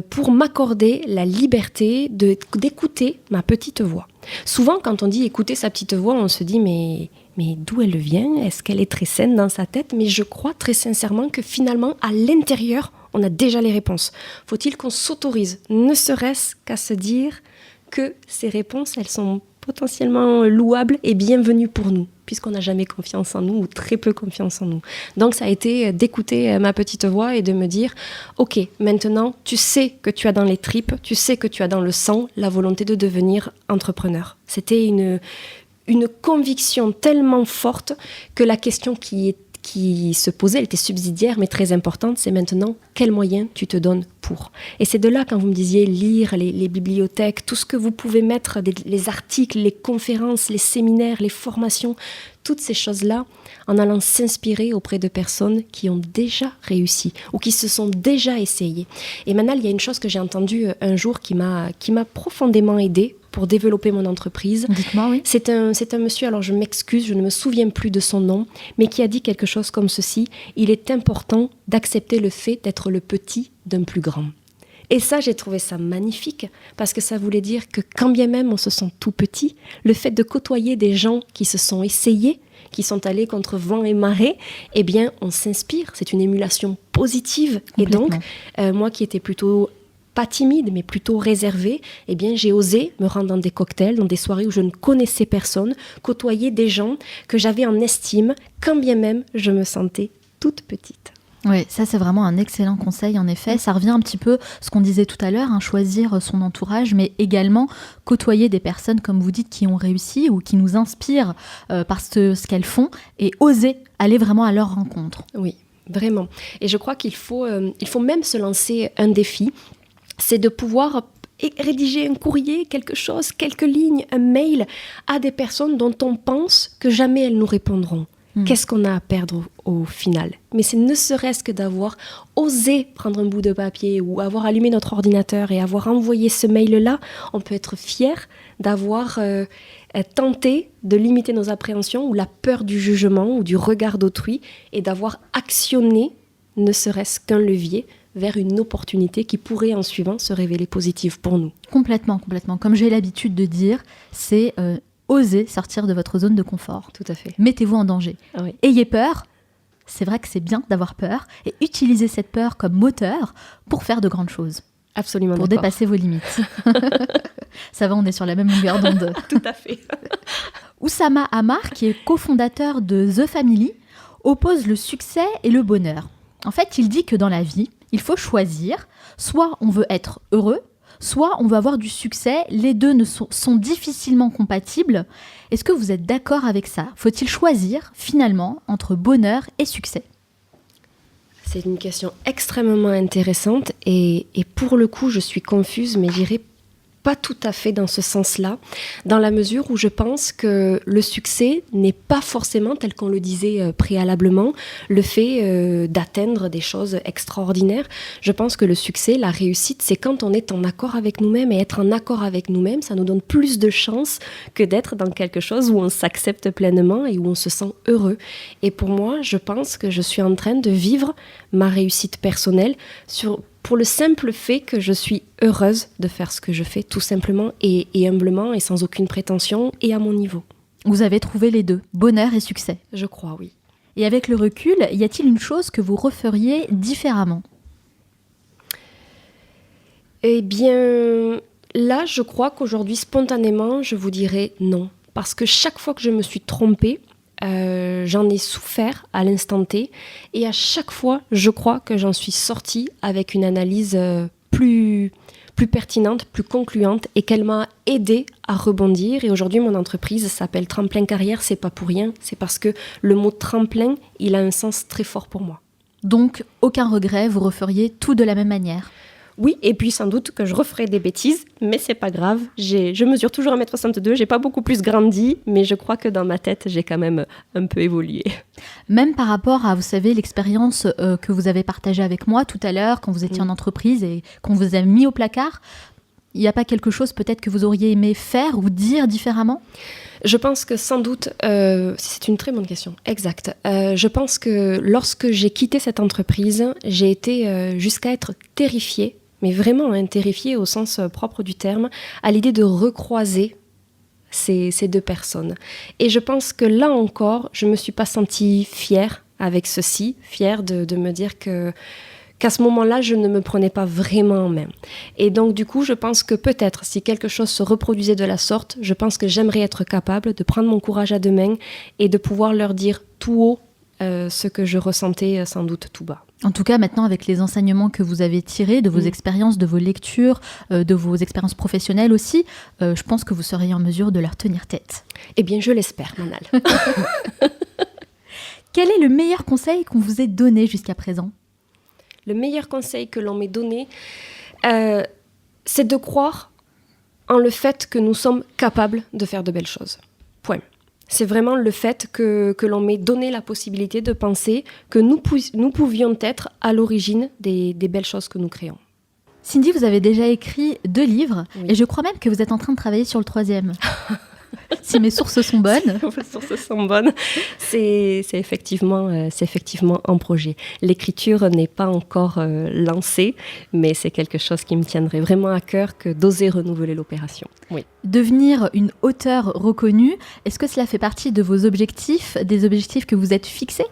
pour m'accorder la liberté d'écouter ma petite voix. Souvent, quand on dit écouter sa petite voix, on se dit mais d'où elle vient ? Est-ce qu'elle est très saine dans sa tête ? Mais je crois très sincèrement que finalement, à l'intérieur, on a déjà les réponses. Faut-il qu'on s'autorise, ne serait-ce qu'à se dire que ces réponses, elles sont potentiellement louables et bienvenues pour nous, puisqu'on n'a jamais confiance en nous ou très peu confiance en nous. Donc ça a été d'écouter ma petite voix et de me dire ok, maintenant tu sais que tu as dans les tripes, tu sais que tu as dans le sang la volonté de devenir entrepreneur. C'était une conviction tellement forte que la question qui se posait, elle était subsidiaire mais très importante, c'est maintenant quels moyens tu te donnes pour. Et c'est de là, quand vous me disiez lire les bibliothèques, tout ce que vous pouvez mettre, les articles, les conférences, les séminaires, les formations, toutes ces choses-là, en allant s'inspirer auprès de personnes qui ont déjà réussi ou qui se sont déjà essayées. Et maintenant, il y a une chose que j'ai entendue un jour qui m'a profondément aidée pour développer mon entreprise. Dites-moi, oui. C'est un monsieur, alors je m'excuse, je ne me souviens plus de son nom, mais qui a dit quelque chose comme ceci: il est important d'accepter le fait d'être le petit d'un plus grand. Et ça, j'ai trouvé ça magnifique, parce que ça voulait dire que quand bien même on se sent tout petit, le fait de côtoyer des gens qui se sont essayés, qui sont allés contre vent et marée, eh bien, on s'inspire. C'est une émulation positive. Et donc, moi qui étais plutôt pas timide, mais plutôt réservée, eh bien, j'ai osé me rendre dans des cocktails, dans des soirées où je ne connaissais personne, côtoyer des gens que j'avais en estime, quand bien même je me sentais toute petite. Oui, ça c'est vraiment un excellent conseil en effet. Ça revient un petit peu ce qu'on disait tout à l'heure, choisir son entourage, mais également côtoyer des personnes, comme vous dites, qui ont réussi ou qui nous inspirent par ce qu'elles font et oser aller vraiment à leur rencontre. Oui, vraiment. Et je crois qu'il faut même se lancer un défi, c'est de pouvoir rédiger un courrier, quelque chose, quelques lignes, un mail à des personnes dont on pense que jamais elles nous répondront. Qu'est-ce qu'on a à perdre au final ? Mais c'est ne serait-ce que d'avoir osé prendre un bout de papier ou avoir allumé notre ordinateur et avoir envoyé ce mail-là, on peut être fier d'avoir tenté de limiter nos appréhensions ou la peur du jugement ou du regard d'autrui et d'avoir actionné, ne serait-ce qu'un levier, vers une opportunité qui pourrait en suivant se révéler positive pour nous. Complètement. Comme j'ai l'habitude de dire, c'est oser sortir de votre zone de confort. Tout à fait. Mettez-vous en danger. Ah oui. Ayez peur. C'est vrai que c'est bien d'avoir peur et utilisez cette peur comme moteur pour faire de grandes choses. Absolument pour d'accord. dépasser vos limites. Ça va, on est sur la même longueur d'onde. Tout à fait. Oussama Ammar, qui est cofondateur de The Family, oppose le succès et le bonheur. En fait, il dit que dans la vie, il faut choisir. Soit on veut être heureux, soit on veut avoir du succès. Les deux sont difficilement compatibles. Est-ce que vous êtes d'accord avec ça ? Faut-il choisir, finalement, entre bonheur et succès ? C'est une question extrêmement intéressante et pour le coup, je suis confuse, mais j'irai pas tout à fait dans ce sens-là, dans la mesure où je pense que le succès n'est pas forcément, tel qu'on le disait préalablement, le fait d'atteindre des choses extraordinaires. Je pense que le succès, la réussite, c'est quand on est en accord avec nous-mêmes, et être en accord avec nous-mêmes, ça nous donne plus de chances que d'être dans quelque chose où on s'accepte pleinement et où on se sent heureux. Et pour moi, je pense que je suis en train de vivre ma réussite personnelle pour le simple fait que je suis heureuse de faire ce que je fais, tout simplement, et humblement, et sans aucune prétention, et à mon niveau. Vous avez trouvé les deux, bonheur et succès. Je crois, oui. Et avec le recul, y a-t-il une chose que vous referiez différemment ? Eh bien, là, je crois qu'aujourd'hui, spontanément, je vous dirais non. Parce que chaque fois que je me suis trompée, j'en ai souffert à l'instant T, et à chaque fois, je crois que j'en suis sortie avec une analyse plus pertinente, plus concluante, et qu'elle m'a aidée à rebondir. Et aujourd'hui, mon entreprise s'appelle Tremplin Carrière, c'est pas pour rien, c'est parce que le mot tremplin, il a un sens très fort pour moi. Donc, aucun regret, vous referiez tout de la même manière ? Oui, et puis sans doute que je referai des bêtises, mais c'est pas grave. Je mesure toujours 1m62, j'ai pas beaucoup plus grandi, mais je crois que dans ma tête, j'ai quand même un peu évolué. Même par rapport à, vous savez, l'expérience que vous avez partagée avec moi tout à l'heure, quand vous étiez en entreprise et qu'on vous a mis au placard, il n'y a pas quelque chose peut-être que vous auriez aimé faire ou dire différemment ? Je pense que sans doute, c'est une très bonne question, exact. Je pense que lorsque j'ai quitté cette entreprise, j'ai été jusqu'à être terrifiée, mais vraiment terrifiée au sens propre du terme, à l'idée de recroiser ces deux personnes. Et je pense que là encore, je ne me suis pas sentie fière avec ceci, fière de me dire qu'à ce moment-là, je ne me prenais pas vraiment en main. Et donc, du coup, je pense que peut-être, si quelque chose se reproduisait de la sorte, je pense que j'aimerais être capable de prendre mon courage à deux mains et de pouvoir leur dire tout haut ce que je ressentais sans doute tout bas. En tout cas, maintenant, avec les enseignements que vous avez tirés de vos expériences, de vos lectures, de vos expériences professionnelles aussi, je pense que vous seriez en mesure de leur tenir tête. Eh bien, je l'espère, Manal. Quel est le meilleur conseil qu'on vous ait donné jusqu'à présent ? Le meilleur conseil que l'on m'ait donné, c'est de croire en le fait que nous sommes capables de faire de belles choses. Point. C'est vraiment le fait que l'on m'ait donné la possibilité de penser que nous pouvions être à l'origine des belles choses que nous créons. Cindy, vous avez déjà écrit 2 livres, Oui. et je crois même que vous êtes en train de travailler sur le 3e. Si mes sources sont bonnes. Vos sources sont bonnes. C'est effectivement un projet. L'écriture n'est pas encore lancée, mais c'est quelque chose qui me tiendrait vraiment à cœur que d'oser renouveler l'opération. Oui. Devenir une auteure reconnue, est-ce que cela fait partie de vos objectifs, des objectifs que vous êtes fixés ?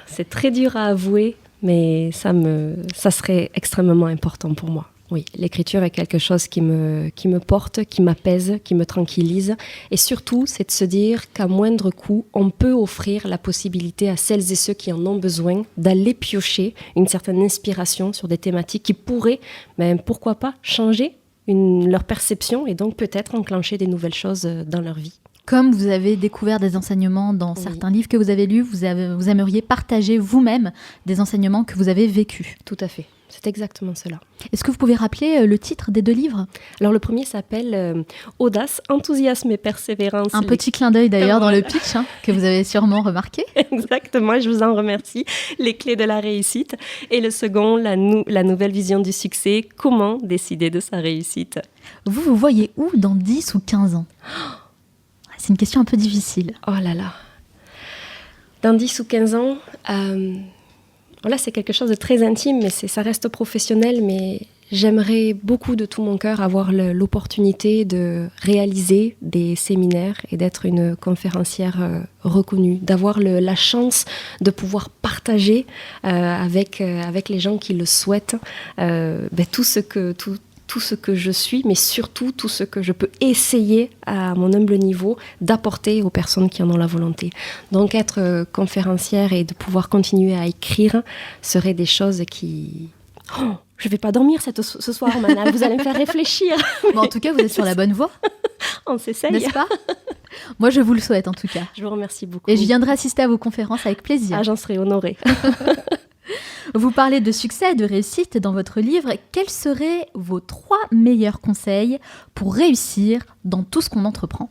C'est très dur à avouer, mais ça serait extrêmement important pour moi. Oui, l'écriture est quelque chose qui me porte, qui m'apaise, qui me tranquillise. Et surtout, c'est de se dire qu'à moindre coût, on peut offrir la possibilité à celles et ceux qui en ont besoin d'aller piocher une certaine inspiration sur des thématiques qui pourraient, pourquoi pas, changer leur perception et donc peut-être enclencher des nouvelles choses dans leur vie. Comme vous avez découvert des enseignements dans certains livres que vous avez lus, vous aimeriez partager vous-même des enseignements que vous avez vécus. Tout à fait. C'est exactement cela. Est-ce que vous pouvez rappeler le titre des 2 livres ? Alors le premier s'appelle Audace, enthousiasme et persévérance. Un petit clin d'œil d'ailleurs dans le pitch, que vous avez sûrement remarqué. Exactement, je vous en remercie. Les clés de la réussite. Et le second, la nouvelle vision du succès. Comment décider de sa réussite ? Vous voyez où dans 10 ou 15 ans ? C'est une question un peu difficile. Oh là là. Dans 10 ou 15 ans... Là, c'est quelque chose de très intime, mais ça reste professionnel, mais j'aimerais beaucoup de tout mon cœur avoir l'opportunité de réaliser des séminaires et d'être une conférencière reconnue, d'avoir la chance de pouvoir partager avec les gens qui le souhaitent tout ce que je suis, mais surtout tout ce que je peux essayer à mon humble niveau d'apporter aux personnes qui en ont la volonté. Donc être conférencière et de pouvoir continuer à écrire seraient des choses qui... Oh, je ne vais pas dormir ce soir, Manal, vous allez me faire réfléchir. Bon, en tout cas, vous êtes sur la bonne voie. On s'essaye. N'est-ce pas ? Moi, je vous le souhaite en tout cas. Je vous remercie beaucoup. Et je viendrai assister à vos conférences avec plaisir. Ah, j'en serais honorée. Vous parlez de succès et de réussite dans votre livre. Quels seraient vos 3 meilleurs conseils pour réussir dans tout ce qu'on entreprend ?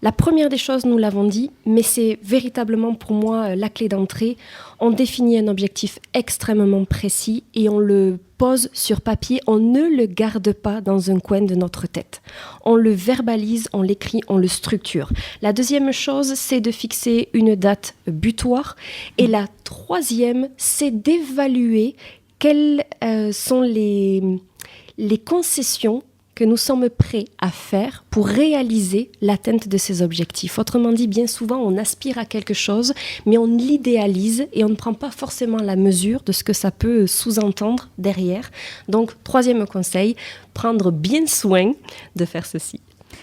La première des choses, nous l'avons dit, mais c'est véritablement pour moi la clé d'entrée. On définit un objectif extrêmement précis et on le pose sur papier. On ne le garde pas dans un coin de notre tête. On le verbalise, on l'écrit, on le structure. La deuxième chose, c'est de fixer une date butoir. Et la troisième, c'est d'évaluer quelles sont les concessions que nous sommes prêts à faire pour réaliser l'atteinte de ces objectifs. Autrement dit, bien souvent, on aspire à quelque chose, mais on l'idéalise et on ne prend pas forcément la mesure de ce que ça peut sous-entendre derrière. Donc, troisième conseil, prendre bien soin de faire ceci.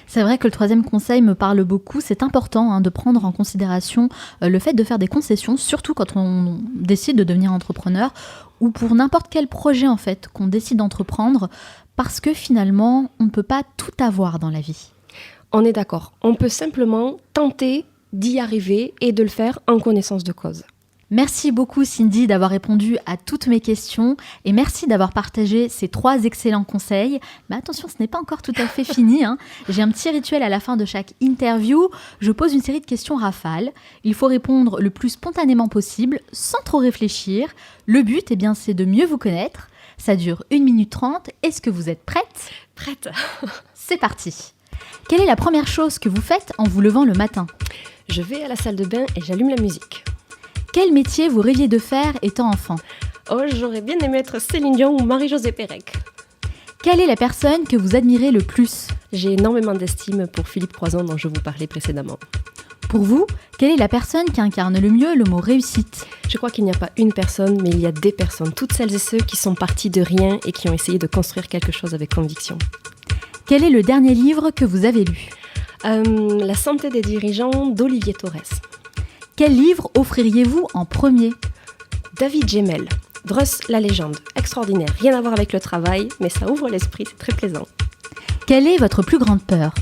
C'est vrai que le 3e conseil me parle beaucoup. C'est important de prendre en considération le fait de faire des concessions, surtout quand on décide de devenir entrepreneur ou pour n'importe quel projet en fait qu'on décide d'entreprendre, parce que finalement, on ne peut pas tout avoir dans la vie. On est d'accord. On peut simplement tenter d'y arriver et de le faire en connaissance de cause. Merci beaucoup Cindy d'avoir répondu à toutes mes questions et merci d'avoir partagé ces 3 excellents conseils. Mais attention, ce n'est pas encore tout à fait fini. J'ai un petit rituel à la fin de chaque interview. Je pose une série de questions rafales. Il faut répondre le plus spontanément possible, sans trop réfléchir. Le but, c'est de mieux vous connaître. Ça dure 1 minute 30. Est-ce que vous êtes prête ? Prête. C'est parti. Quelle est la première chose que vous faites en vous levant le matin ? Je vais à la salle de bain et j'allume la musique. Quel métier vous rêviez de faire étant enfant ? Oh, j'aurais bien aimé être Céline Dion ou Marie-Josée Pérec. Quelle est la personne que vous admirez le plus ? J'ai énormément d'estime pour Philippe Croizon dont je vous parlais précédemment. Pour vous, quelle est la personne qui incarne le mieux le mot réussite ? Je crois qu'il n'y a pas une personne, mais il y a des personnes, toutes celles et ceux qui sont partis de rien et qui ont essayé de construire quelque chose avec conviction. Quel est le dernier livre que vous avez lu ? La santé des dirigeants d'Olivier Torres. Quel livre offririez-vous en premier ? David Gemmell, Druss, la légende. Extraordinaire, rien à voir avec le travail, mais ça ouvre l'esprit, c'est très plaisant. Quelle est votre plus grande peur ?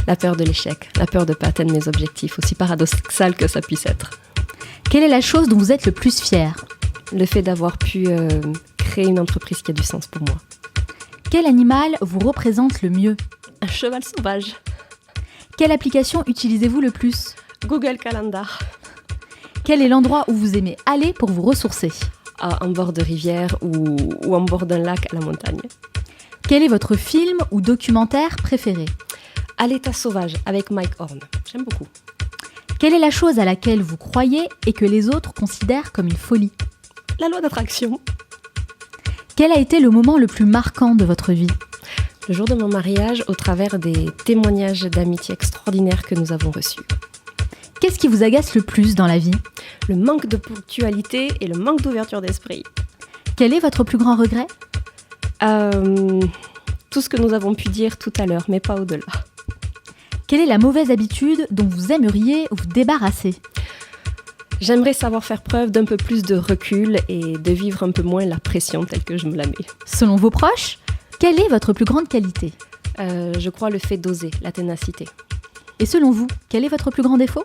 La peur de l'échec, la peur de ne pas atteindre mes objectifs, aussi paradoxal que ça puisse être. Quelle est la chose dont vous êtes le plus fier ? Le fait d'avoir pu créer une entreprise qui a du sens pour moi. Quel animal vous représente le mieux ? Un cheval sauvage. Quelle application utilisez-vous le plus ? Google Calendar. Quel est l'endroit où vous aimez aller pour vous ressourcer ? En bord de rivière ou en bord d'un lac à la montagne. Quel est votre film ou documentaire préféré ? À l'état sauvage avec Mike Horn. J'aime beaucoup. Quelle est la chose à laquelle vous croyez et que les autres considèrent comme une folie ? La loi d'attraction. Quel a été le moment le plus marquant de votre vie ? Le jour de mon mariage, au travers des témoignages d'amitié extraordinaires que nous avons reçus. Qu'est-ce qui vous agace le plus dans la vie ? Le manque de ponctualité et le manque d'ouverture d'esprit. Quel est votre plus grand regret ? Tout ce que nous avons pu dire tout à l'heure, mais pas au-delà. Quelle est la mauvaise habitude dont vous aimeriez vous débarrasser ? J'aimerais savoir faire preuve d'un peu plus de recul et de vivre un peu moins la pression telle que je me la mets. Selon vos proches, quelle est votre plus grande qualité ? Je crois le fait d'oser, la ténacité. Et selon vous, quel est votre plus grand défaut ?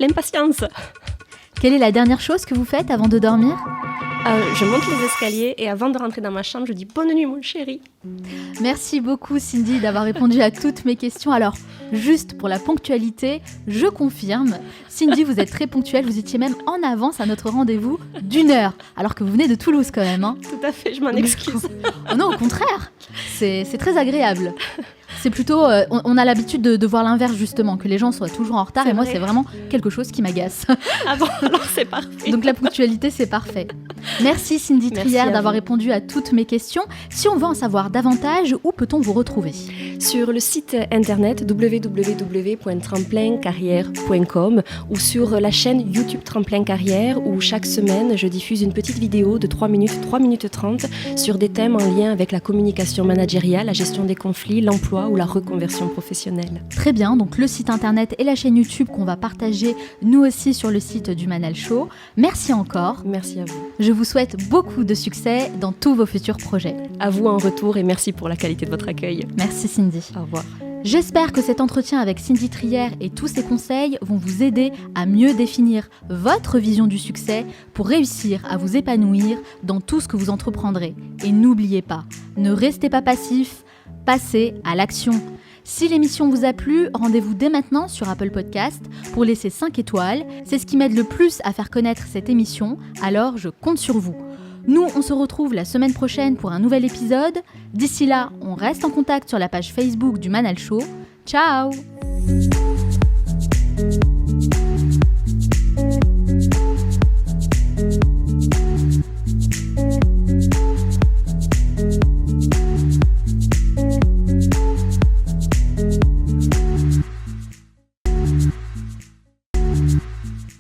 L'impatience. Quelle est la dernière chose que vous faites avant de dormir ? Je monte les escaliers et avant de rentrer dans ma chambre, je dis bonne nuit mon chéri. Merci beaucoup Cindy d'avoir répondu à toutes mes questions. Alors, juste pour la ponctualité, je confirme, Cindy, vous êtes très ponctuelle, vous étiez même en avance à notre rendez-vous d'1 heure, alors que vous venez de Toulouse quand même. Hein. Tout à fait, je m'en excuse. Oh non, au contraire, c'est très agréable. C'est plutôt, on a l'habitude de voir l'inverse justement, que les gens soient toujours en retard, et moi c'est vraiment quelque chose qui m'agace. Ah bon, alors c'est parfait. Donc la ponctualité c'est parfait. Merci Cindy Trier d'avoir répondu à toutes mes questions. Si on veut en savoir davantage, où peut-on vous retrouver ? Sur le site internet www.tremplincarrière.com ou sur la chaîne YouTube Tremplin Carrière où chaque semaine je diffuse une petite vidéo de 3 minutes 30 sur des thèmes en lien avec la communication managériale, la gestion des conflits, l'emploi ou la reconversion professionnelle. Très bien, donc le site internet et la chaîne YouTube qu'on va partager nous aussi sur le site du Manal Show. Merci encore. Merci à vous. Je vous souhaite beaucoup de succès dans tous vos futurs projets. À vous en retour et merci pour la qualité de votre accueil. Merci Cindy. Au revoir. J'espère que cet entretien avec Cindy Trier et tous ses conseils vont vous aider à mieux définir votre vision du succès pour réussir à vous épanouir dans tout ce que vous entreprendrez. Et n'oubliez pas, ne restez pas passif, passez à l'action. Si l'émission vous a plu, rendez-vous dès maintenant sur Apple Podcast pour laisser 5 étoiles. C'est ce qui m'aide le plus à faire connaître cette émission, alors je compte sur vous. Nous, on se retrouve la semaine prochaine pour un nouvel épisode. D'ici là, on reste en contact sur la page Facebook du Manal Show. Ciao !